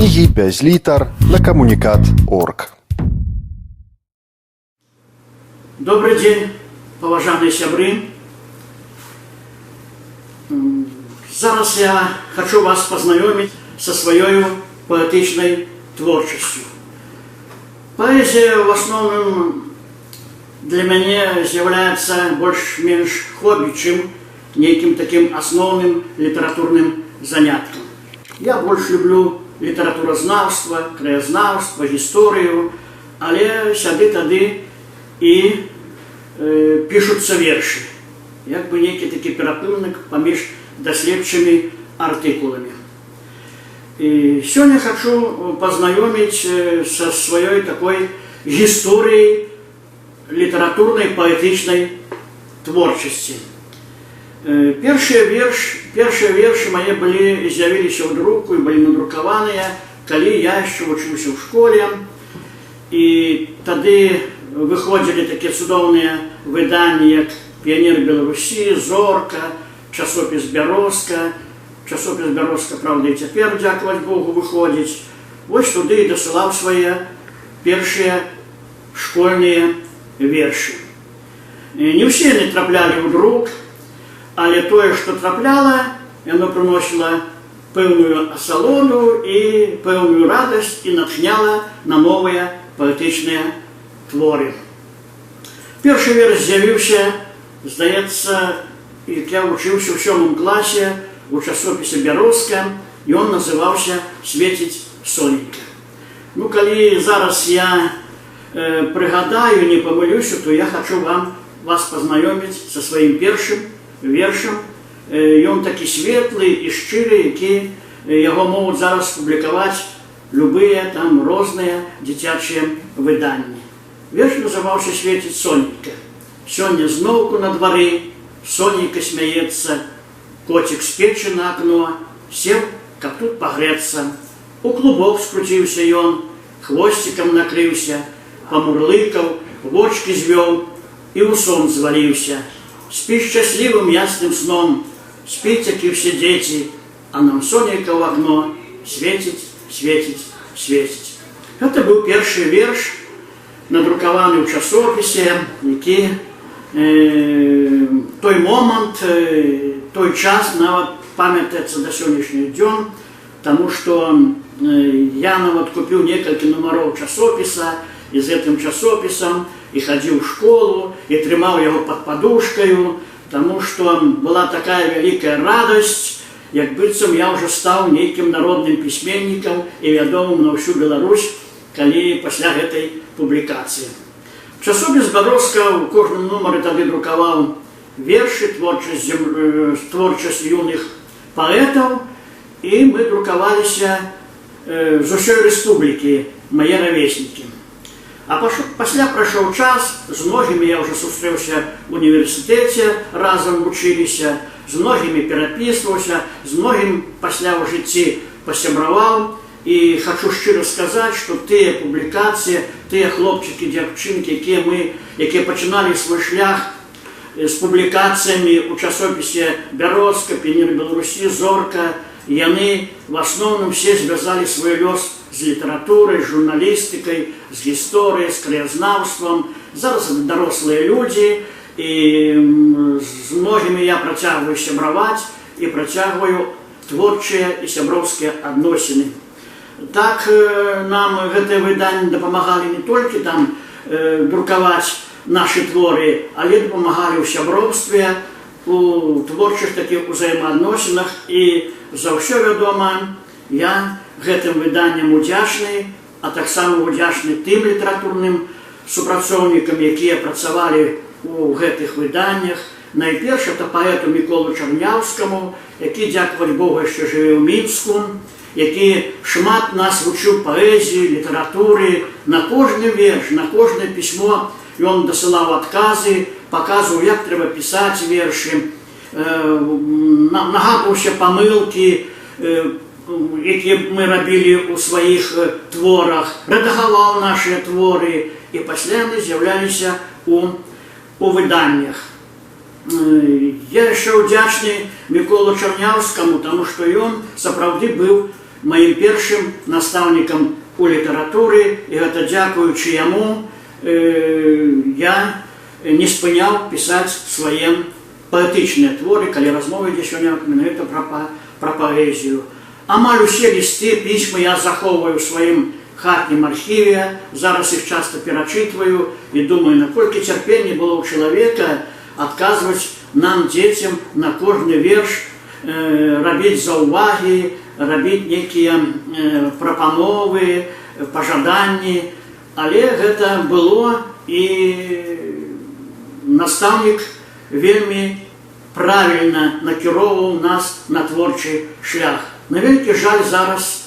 Книги без литр на коммуникат.орг. Добрый день, поважанные сябры. Зараз я хочу вас познакомить со своей поэтичной творчестью. Поэзия в основном для меня является больше-меньше хобби, чем неким таким основным литературным занятком. Я больше люблю литературознавство, краєзнавство, історію, але сяди-тади і пишуться вірші, якби некий такий перепинник поміж дослідчими артикулами. И сегодня хочу познакомить со своей такой историей литературной поэтичной творчости. Першие верши мои были з'явилися в друку и были надрукованные, коли я еще учился в школе. И тогда выходили такие чудовные видания, как «Пионер Беларусі», «Зорка», часопис «Бярозка». Часопис «Бярозка», правда, и теперь, дякувати Богу, выходит. Вот туда и досылал свои первые школьные верши. Не все они трапляли в друк, але тое, что трапляло, оно приносило певную асалоду и певную радость и натхняло на новые поэтичные творы. Перший верш з'явився, здається, як я учився в 7 класі у часописі «Бярозка», і він називався «Світить соненька». Ну, коли зараз я пригадаю, не помилюся, то я хочу вас познайомити зі своїм першим вершем. Він такий світлий і щирий, який його можуть зараз публікувати любі там різні дитячі видання. Верш називався «Світить соненька». Сьогодні знову на дворі, соненька сміється, котик з печі на окно, сів, як тут погреться. У клубок скрутився він, хвостиком накрився, помурликав, в очки звел і у сон звалився. Спи счастливым ясным сном, спите, как и все дети, а нам соненька в окно светит, светит, светит. Это был первый верш, надрукованный в часописе, який той момент, той час навіть пам'ятається до сьогоднішнього дня, тому що я навіть купив несколько номеров часописа, и с этим часописом и ходил в школу, и тримал его под подушкою, потому что была такая великая радость, як быццам я уже стал неким народным письменником и вядомым на всю Беларусь, коли после этой публикации. Часопис «Бярозка» в кожном номере тогда друковал верши, творчесть юных поэтов, и мы друковались з усей республики, мои ровесники. А пасля пройшов час, з многими я вже зустрівся в університеті, разом училися, з многими переписувався, з многим пасля в житті посябравав. І хочу щиро сказати, що ті публікації, ті хлопчики, дівчинки, які починали свій шлях з публікаціями у часописі «Бярозка», «Пионер Беларусі», «Зорка», и они в основном все связали свой лёс с литературой, с журналистикой, с историей, с краєзнавством. Зараз это дорослые люди, и с многими я протягиваю сябравать и протягиваю творчие и сябровские относины. Так нам это видание допомагали не только там друковать наши творы, але допомагали у сябровстве, у творчих таких взаємоотносинах, і за все відомо я гэтым виданням удячний, а так само удячний тим літературним супрацовникам, які працювали у гэтых виданнях. Найперше це поету Миколу Чернявському, який, дякувати Богу, ще живе в Мінську, який шмат нас вчив поезії, літератури, на кожний вірш, на кожне письмо він досилав відкази, показував, як треба писати вірші, нагадувався помилки, які ми робили у своїх творах, редагував наші твори, і після вони з'являлися у виданнях. Я ще вдячний Миколу Чернявському, тому що він, справді, був маім першым настаўнікам у літаратуры, і гэта дзякуючы яму я не спыняў пісаць свае паэтычныя творы, калі размова ідзе сёння менавіта пра паэзію. Амаль усе лісты, пісьмы я захоўваю ў сваім хатнім архіве, зараз іх часта перачытваю і думаю, наколькі цярпення было ў чалавека адказваць нам, дзецям, на кожны верш, рабіць заўвагі, рабіць нейкія прапановы, пажаданні, але гэта было, і настаўнік вельмі правільна накіроўваў нас на творчы шлях. На вялікі жаль, зараз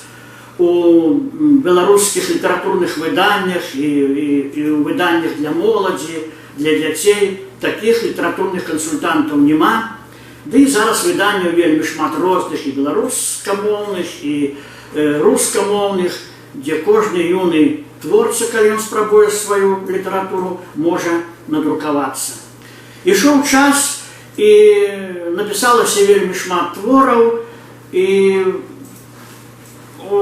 у беларускіх літаратурных выданнях і ў выданнях для моладзі, для дзяцей такіх літаратурных кансультантаў няма. Ды і зараз выданняў вельмі шмат розных і беларускамоўных, і рускамоўных, дзе кожны юны творца, калі ён спрабуе сваю літаратуру, можа надрукавацца. Ішоў час, і напісалася вельмі шмат твораў, і у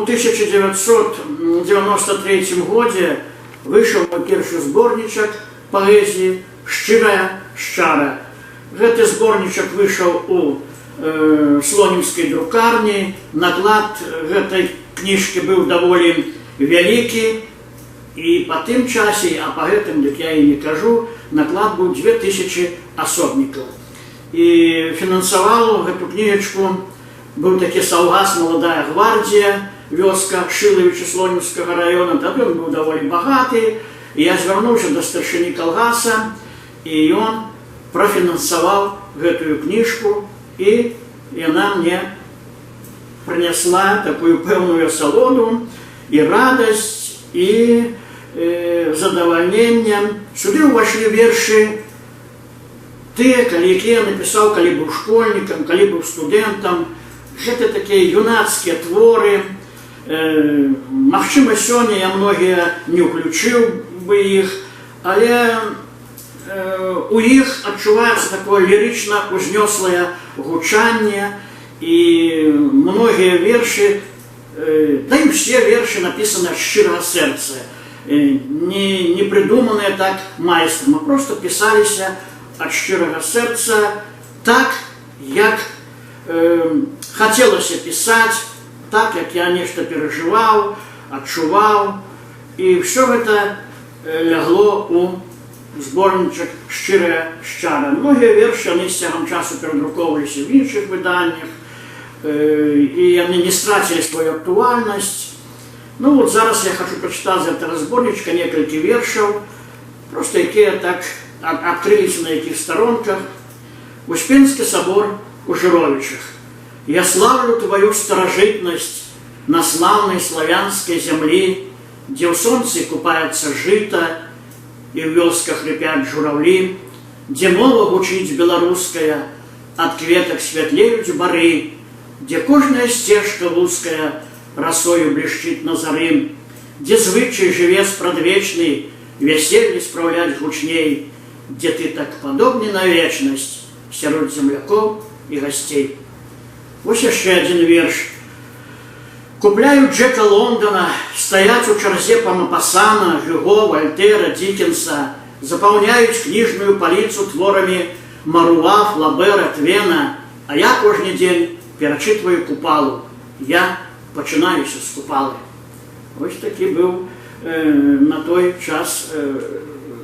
1993 годзе выйшаў мой першы зборнічак паэзіі «Шчырая шчара». Гэты зборнічак выйшаў у слонімскай друкарні. Наклад гэтай кніжкі быў даволі вялікі, і па тым часе, а па гэтым, дык я і не кажу, наклад быў 2000 асобнікаў. І фінансаваў гэту кніжачку быў такі саўгас «Маладая гвардія», вёска Шылавіча Слонімскага раёна. Тады ён быў даволі багаты, і я звярнуўся да старшыні калгаса, і ён профінансаваў гэтую кніжку, і яна мне прынесла такую пэўную асалоду і радасць, і задавальненне. Сюды ўвайшлі вершы тыя, якія я напісаў, калі быў школьнікам, калі быў студэнтам. Гэта такія юнацкія творы. Магчыма, сёння я многія не ўключыў бы іх, але у іх адчуваецца такое лірычна узнёслае гучанне, і многія вершы, да і ўсе вершы напісаны ад шчырага сэрца, не прыдуманыя так майстрам, а проста пісаліся ад шчырага сэрца так, як хацелася пісаць, так, як я нешта перажываў, адчуваў, і ўсё гэта лягло у зборнічак «Шчырая шчара». Многія вершы, яны з цягам часу перадрукоўваліся в іншых выданнях, і яны не страцілі сваю актуальнасць. Ну вот зараз я хочу прачытаць з гэтага зборнічка некалькі вершаў, проста якія так адкрыліся на якіх старонках. Успенскі собор у Жыровічах. Я славлю твою старажытнасць на славнай славянскай зямлі, дзе ў сонцы купаецца жыта і ў вёсках рыпяць журавлі, дзе мова гучыць беларуская, ад кветак святлеюць бары, дзе кожная сцежка вузкая расою блішчыць на зары, дзе звычай жыве спрадвечны, вяселле спраўляць гучней, дзе ты так падобны на вечнасць сярод землякоў і гасцей. Вось яшчэ адзін верш. Купляют Джека Лондона, стоят у черзе Мапассана, Гюго, Вольтера, Диккенса, заполняют книжную полицу творами Маруа, Флабера, Твена, а я кожны день перачитываю Купалу. Я починаюся з Купалы. Ось таки был на той час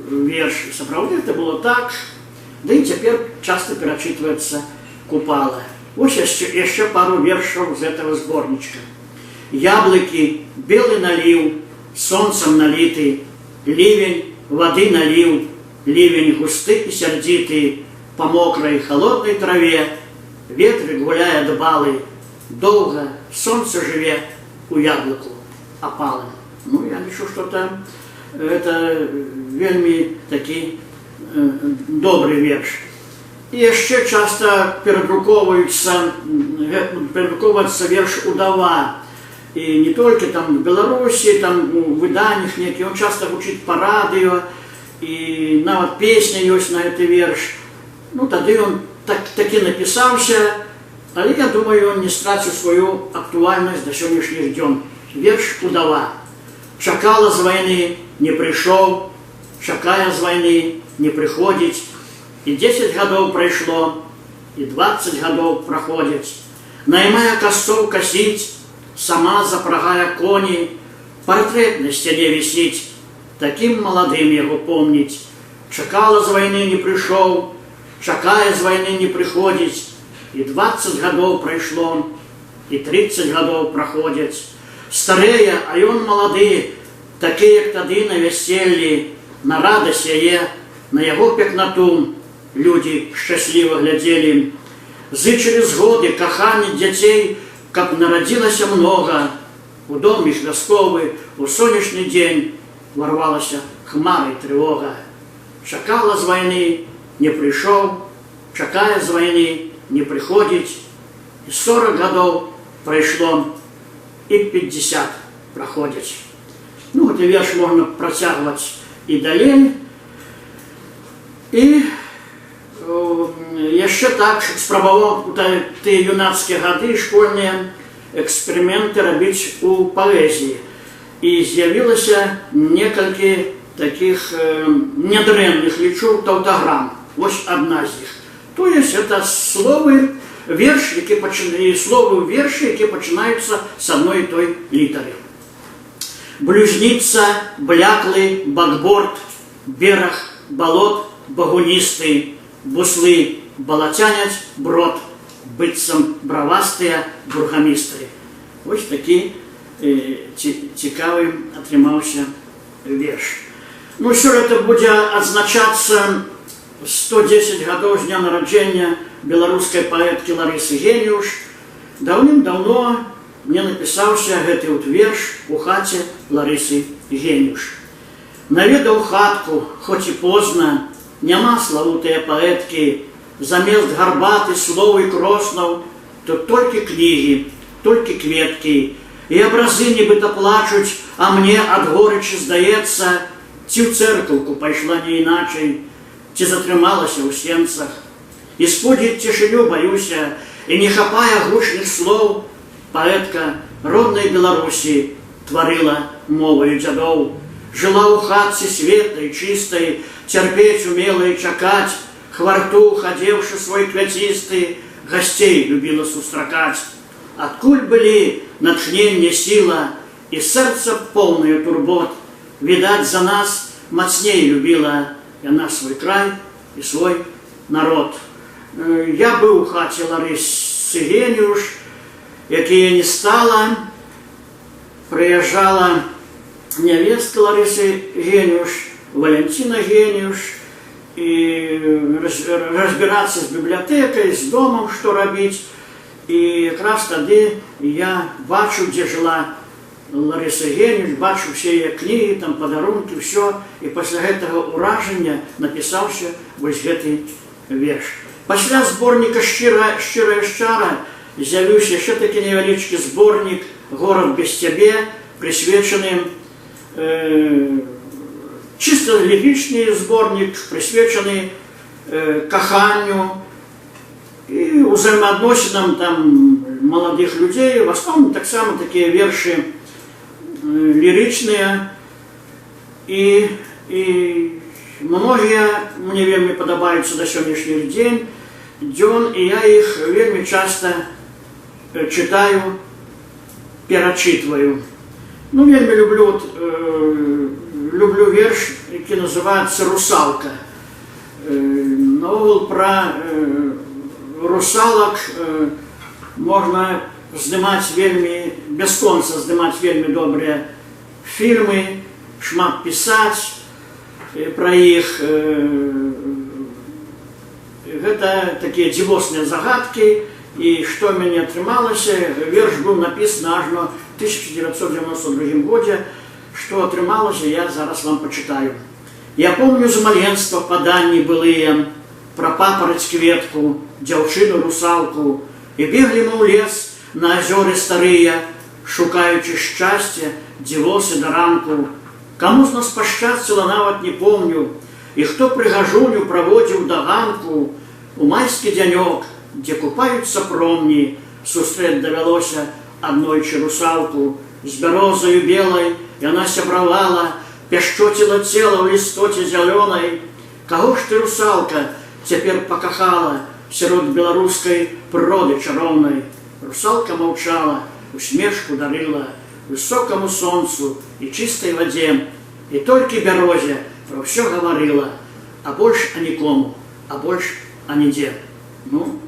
верш. Сапраўды это было так, да и теперь часто перачитывается Купала. Ось еще пару вершаў из этого сборничка. Яблоки, белый налив, солнцем налитый, ливень воды налил, ливень густый и сердитый, по мокрой холодной траве, ветры гуляя дбалы, долго солнце живе у яблоку опалым. Ну, я лишу, что там это вельми таки добрый верш. И еще часто передруковывается верш «Удава». И не только там в Беларуси, там в выданнях некие, он часто гучит по радио, и нават песня есть на этот верш. Ну, тогда он таки написался, Але я думаю, он не страціў сваю актуальнасць да сённяшніх дзён. Верш «Удава». Чакала з вайны, не прыйшоў, чакае з вайны, не прыходзіць. І 10 гадоў прайшло, і 20 гадоў праходзіць. Наймае касцоў касіць, сама запрагае коні, партрэт на сцяне вісіць, такім маладым яго помніць. Чакала з вайны, не прыйшоў, чакае з вайны, не прыходзіць. І 20 гадоў прайшло, і 30 гадоў праходзяць. Старэе, а ён малады, такі, як тады на вяселлі, на радасць яе, на яго пекнату людзі шчасліва глядзелі. Зычылі згоды, кахання дзяцей, каб нарадзілася многа. У дом іх вясковы у сонечны дзень ворвалася хмарай трывога. Чакала з вайны, не прыйшоў, чакае з вайны, не прыходзіць. І 40 гадоў прайшло, і 50 праходзяць. Ну, гэты верш можна працягваць і далей. І яшчэ так спрабаваў у тыя юнацкія гады школьныя эксперыменты рабіць у паэзіі. І з'явілася некалькі такіх нядрэнных, лічу, таўтаграм. Вось адна з іх. То есть это словы верш, словы ў вершы, які пачынаюцца з адной і той літары. Блюзніца, бляклы, бакборд, бераг, балот, багуністы, буслы, балацяняць, брод, быццам бравастыя бургамістры. Вось такі цікавы атрымаўся верш. Ну, сёлета будзе адзначацца 110 гадоў з дня нараджэння беларускай паэткі Ларысы Геніуш. Даўным-даўно мне напісаўся гэты верш у хаце Ларысы Геніуш. Наведаў хатку, хоць і позна, няма славутыя паэткі, замест гарбаты, слоў і кроснаў, то толькі кнігі, толькі кветкі, і абразы нібыта плачуць, а мне ад горычы здаецца, ці ў цэркаўку пайшла не іначай, ці затрымалася ў сенцах. І спудзіць цішыню баюся, і не хапае гучных слоў. Паэтка роднай Беларусі тварыла моваю дзядоў. Жыла ў хатцы светлай, чыстай, цярпець умела і чакаць, хварту, хадзеўшы свой квяцісты, гасцей любіла сустракаць. Адкуль былі натхненне, сіла і сэрца поўнае турбот, відаць, за нас мацней любіла яна свой край і свой народ. Я быў у хаце Ларысы Геніуш, якія не стала, прыязджала нявестка Ларысы Геніуш, Валянціна Геніуш, і разбірацца з бібліятэкай, з домам, што рабіць. І якраз тады я бачыў, дзе жыла Ларыса Геніуш, бачыў усе яе кнігі, там падарункі, ўсё. І пасля гэтага ўражання напісаўся вось гэты верш. Пасля зборніка «Шчыра-шчара» з'явіўся яшчэ такі невялічкі зборнік «Горад без цябе», прысвечаны чыста лірычны зборнік, прысвечаны каханню і ўзаемаадносінам там маладых людзей. В асноўным таксама такія вершы лірычныя, і многія мне вельмі падабаюцца да сённяшніх дзён, і я іх вельмі часта чытаю, перачытваю. Ну, вельмі люблю верш, які называецца «Русалка». Наогул пра русалак можна здымаць вельмі, бясконца здымаць вельмі добрыя фільмы, шмат пісаць пра іх. Гэта такія дзівосныя загадкі, і што мяне атрымалася, верш быў напісаны аж на 1992 годзе, што атрымалася, я зараз вам пачытаю. Я помню з маленства паданні былыя, пра папараць кветку, дзяўчыну русалку, і беглі мы ў лес на азёры старыя, шукаючы шчасця, дзівосы да ранку. Каму з нас пашчасціла, нават не помню, і хто прыгажуню праводзіў да ганку. У майскі дзянёк дзе купаюцца промні, сустрэць давялося аднойчы русалку. З бярозаю белай яна сябравала, пяшчоціла цела ў лістоце зялёнай. Каго ж ты, русалка, цяпер пакахала сярод беларускай прыроды чароўнай? Русалка маўчала, усмешку дарыла высокаму сонцу і чыстай вадзе, і толькі бярозе пра ўсё гаварыла, а больш а нікому, а больш а нідзе. Ну,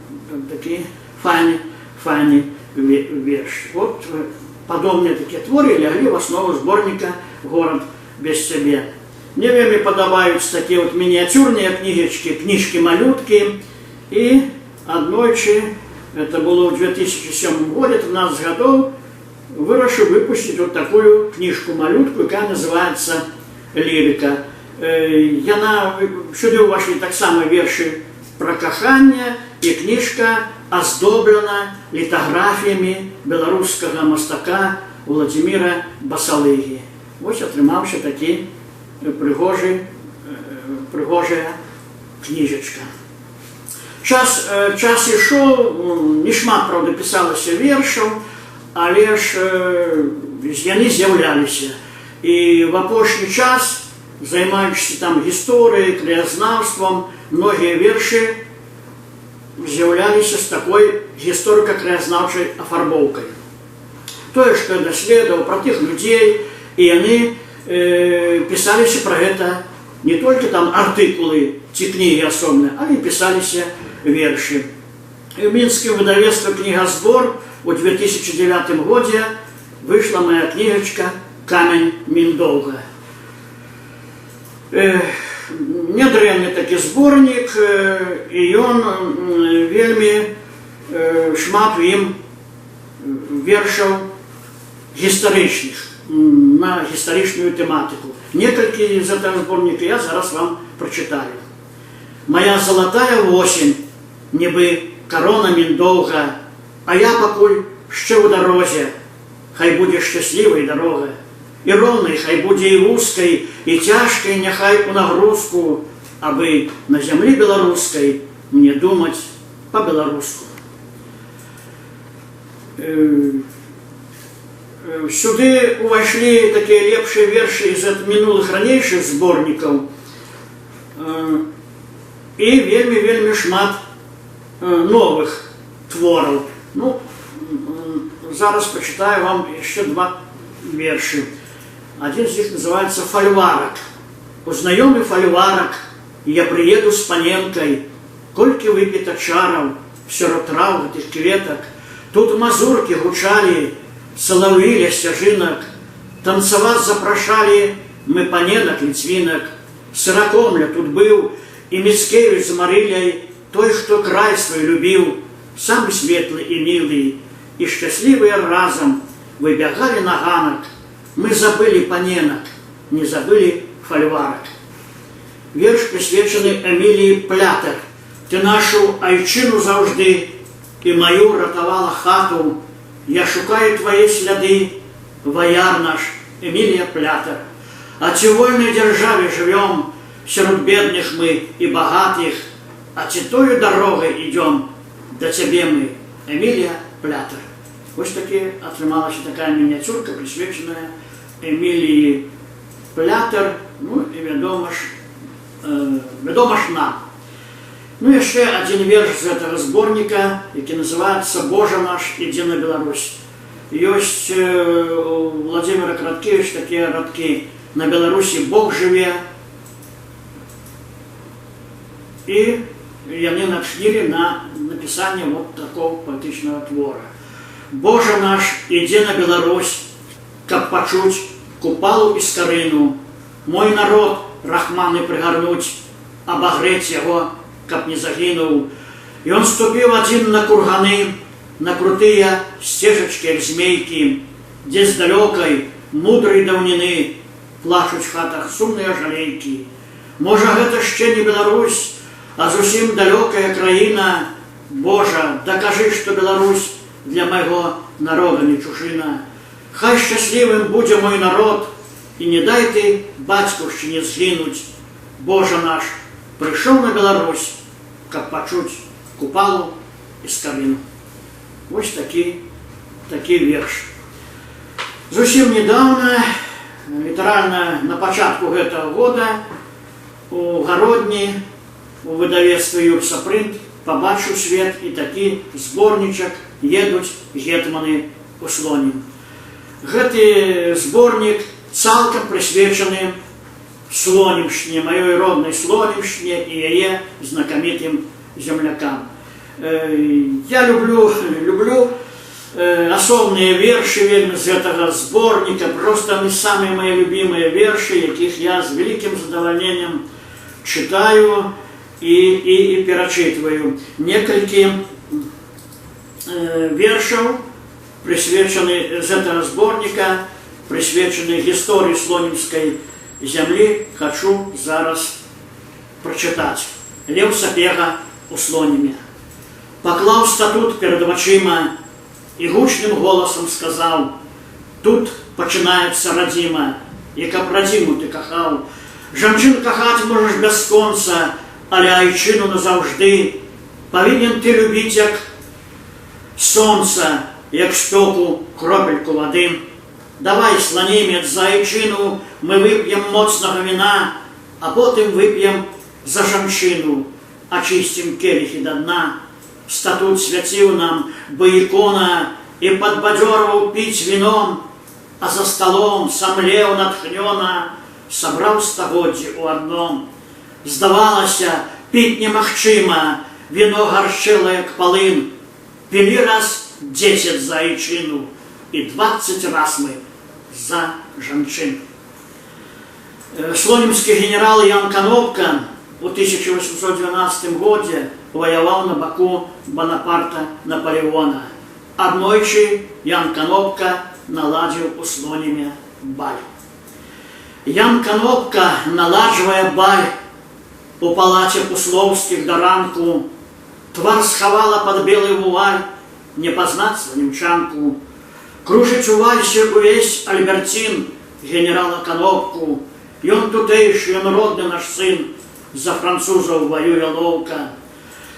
такі файны верш. Вот падобныя такія творы леглі в аснову зборніка «Горад без цябе». Мне вельмі падабаюцца такія вот мініяцюрныя кнігечкі, кніжкі-малюткі. І аднойчы, это было ў 2007 годзе, 13 гадоў, вырашыў выпусціць вот такую кніжку-малютку, якая называецца «Лірыка». Яна, сюды ўвайшлі таксама вершы пра каханне, і кніжка аздоблена літаграфіямі беларускага мастака Владзіміра Басалыгі. Вось атрымаўся такі прыгожая кніжачка. Час ішоў, не шмат, правда, пісалася вершаў, але ж яны з'яўляліся. І в апошні час, займаючыся там гісторыяй, краязнаўствам, многія вершы з'яўляліся з такой гісторыка-краязнаўчай афарбоўкай. Тое, што я даследаваў пра тых людзей, і яны пісаліся пра гэта не толькі там артыкулы ці кнігі асобныя, але і пісаліся вершы. І ў мінскім выдавецтве «Кнігазбор» у 2009 годзе выйшла моя кнігачка «Камень Міндоўга». Нядрэнны такі зборнік, і ён вельмі шмат у ім вершаў гістарычных, на гістарычную тэматыку. Некалькі з гэтага зборніка я зараз вам прачытаю. «Моя залатая восень, нібы карона Міндоўга, а я пакуль ще ў дарозе, хай будзе шчаслівай дарога. І роўнай хай будзе і вузкай, і цяжкай няхай у нагрузку, абы на зямлі беларускай мне думаць па-беларуску». Сюды увайшлі такія лепшыя вершы з мінулых ранейшых зборнікаў, і вельмі шмат новых твораў. Ну, зараз пачытаю вам яшчэ два вершы. Один з іх называецца «Фальварак». «Узнаёмы фальварак, я прыеду з паненкай, колькі выпіта чараў сярод траў гэтых кветак, тут мазуркі гучалі, салаўі ля сцяжынак, танцаваць запрашалі мы паненак ліцвінак, Сыракомля тут быў, і Міцкевіч з Марыляй, той, хто край свой любіў, самы светлы і мілы, і шчаслівыя разам выбягалі на ганак. Мы забылі паненак, не забылі фальварак». Верш прысвечаны Эміліі Плятар. «Ты нашу айчыну заўжды, і маю ратавала хату. Я шукаю твае сляды, ваяр наш Эмілія Плятар. А ці вольнай дзяржаве жывём, сярод бедных мы і багатых, а ці тою дарогай ідём, да цябе мы, Эмілія Плятар». Вось такі атрымалася такая мініяцюрка, прысвечаная Эміліі Плятар, ну і вядома ж нам. Ну яшчэ адзін верш з гэтага зборніка, які называецца «Божа наш, ідзі на Беларусь». Ёсць у Владзіміра Караткевіч такія радкі: «На Беларусі Бог жыве». І яны начнілі на напісанне вот такого паэтычнага твора. «Божа наш, ідзе на Беларусь, каб пачуць купалу і скарыну. Мой народ рахманы прыгарнуць, абагрэць яго, каб не загінуў. Ён ступіў адзін на курганы, на крутыя сцежачкі, як змейкі, дзе з далёкай, мудрай даўніны плачуць в хатах сумныя жалейкі. Можа, гэта ще не Беларусь, а зусім далёкая краіна. Божа, дакажы, што Беларусь для майго народа не чужына. Хай шчаслівым будзе мой народ, і не дай ты бацькаўшчыне згінуць. Божа наш, прыйшоў на Беларусь, каб пачуць купалу из кабіну. Вось такі верш. Зусім недавно, літаральна на пачатку гэтага года, у Гародні, у выдавецтве Юрсапрынт пабачыў свет і такі зборнічак «Едуць гетманы у Слонім». Гэты зборнік цалкам прысвечаны Слонімшчыне, маёй роднай Слонімшчыне і яе знакамітым землякам. Я люблю асобныя вершы вельмі з гэтага зборніка, просто они самыя мои любимыя вершы, якіх я з вялікім задавальненнем читаю і перачытваю. Некалькі вершаў прысвечаны з гэтага зборніка, прысвечаны гісторыі слонімскай зямлі, хочу зараз прачытаць. Леў Сапега у Слоніме. Паклаў статут перад вачыма і гучным голасам сказаў: тут пачынаецца радзіма, і каб радзіму ты кахаў. Жанчын кахаць можаш бясконца, але айчыну назаўжды павінен ты любіць як сонца, як спёку кропельку вады. Давай, сланімец, за айчыну мы вып'ем моцнага віна, а потым вып'ем за жанчыну, ачысцім келіхі да дна. Статут свяціў нам бы ікона і падбадзёрваў піць віном, а за сталом самлеў натхнёна, сабраў стагоддзі ў адном. Здавалася, піць немагчыма, віно гарчэла як палын. Пілі раз 10 за айчыну і 20 раз мы за жанчын. Слонімскі генерал Ян Канопка у 1812 годзе воевал на боку Бонапарта Наполеона. Аднойчы Ян Канопка наладзіў у Слоніме баль. Ян Канопка, наладжвае баль у палаце Пусловскіх да ранку, твар схавала пад белы вуаль, не пазнаць сланімчанку. Кружыць у вальсе увесь Альберцін генерала Канопку. Ён тутэйшы, ён родны наш сын, за французаў воюе лоўка.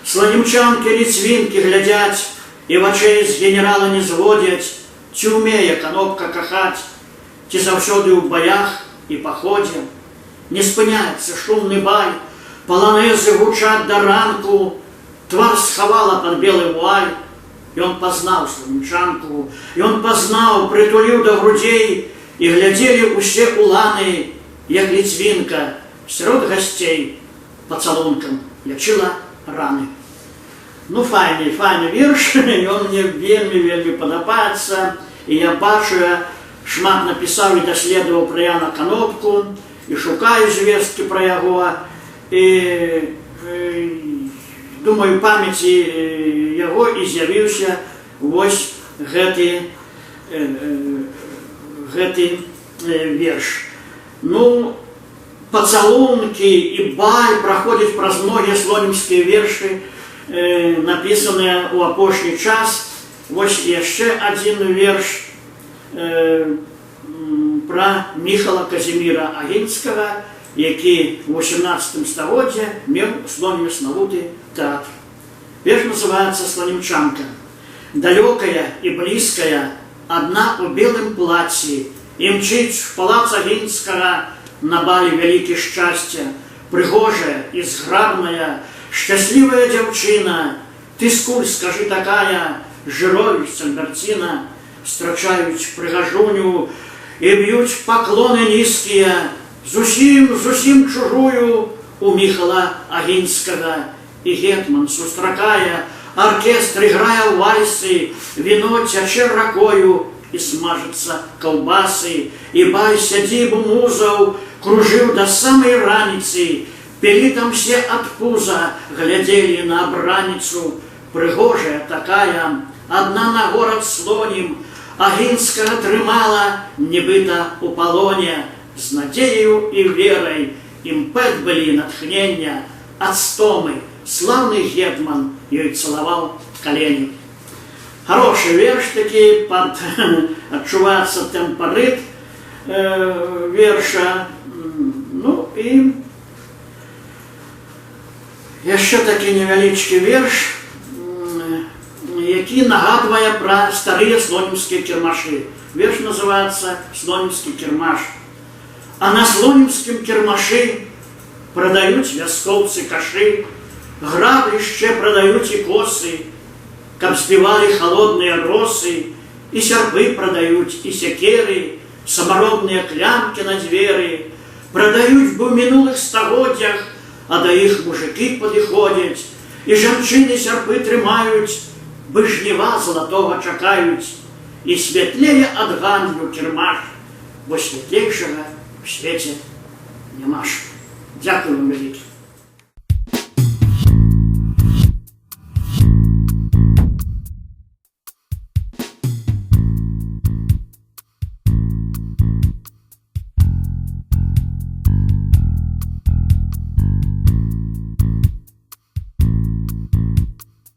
Сланімчанкі ліцвінкі глядзяць і вачэй з генерала не зводзяць, ці ўмее Канопка кахаць, ці заўсёды ў баях і паходзе. Не спыняецца шумны баль, паланэзы гучаць да ранку, твар схавала пад белы вуаль. Ён пазнаў сланімчанку, ён пазнаў, прытуліў да грудзей, і глядзелі ўсе уланы, як ліцвінка сярод гасцей пацалункам лячыла раны. Ну, файны верш, ён мне вельмі падабаецца, і я бачу, я шмат напісаў і даследаваў пра Яна Канопку, і шукаю звесткі пра яго, і думаю, памяці яго і з'явіўся вось гэты верш. Ну, пацалункі і баль праходзяць праз многія слонімскія вершы, напісаныя ў апошні час. Вось яшчэ адзін верш пра Міхала Казіміра Агінскага, які ў 18 стагоддзе меў у Слоніме славуты тэатр. Верш называецца «Сланімчанка». Далёкая і блізкая, адна ў белым плаці, імчыць в палац Агінскага на балі вялікі шчасця, прыгожая і зграбная, шчаслівая дзяўчына, ты скуль, скажы, такая, жыровіч Альберціна, страчаюць прыгажуню і б'юць паклоны нізкія, зусім чужую у Міхала Агінскага. І гетман сустракае, аркестр іграе вальсы, віно цячэ ракою, і смажацца каўбасы, і баль сядзібу музаў кружыў да самай раніцы, пілі там все ад пуза, глядзелі на абраніцу, прыгожая такая, адна на горад Слонім, Агінскага трымала, нібыта у палоне, з надзею і верай, імпэт былі натхнення, ад стомы, славный гетман ёй цалаваў калені. Хороший верш такі, адчуваецца тэмпарыт верша. Ну і яшчэ такі невялічкі верш які нагадує про старі слонімські кермаші. Вірш називається «Слонімський кермаш». А на слонімському кермаші продають в'язковці каши, граблі ще продають і коси, каб збивали холодні роси, і серпи продають, і секери, саморобні клямки на двері, продають бо в минулих стагоддях, а до їх мужики підходять, і жінчини серпи тримають, бо жнива золотого чекають, і світліє від гандлю кермаш, бо світлейшого в світі нема ж. Дякую вам велике.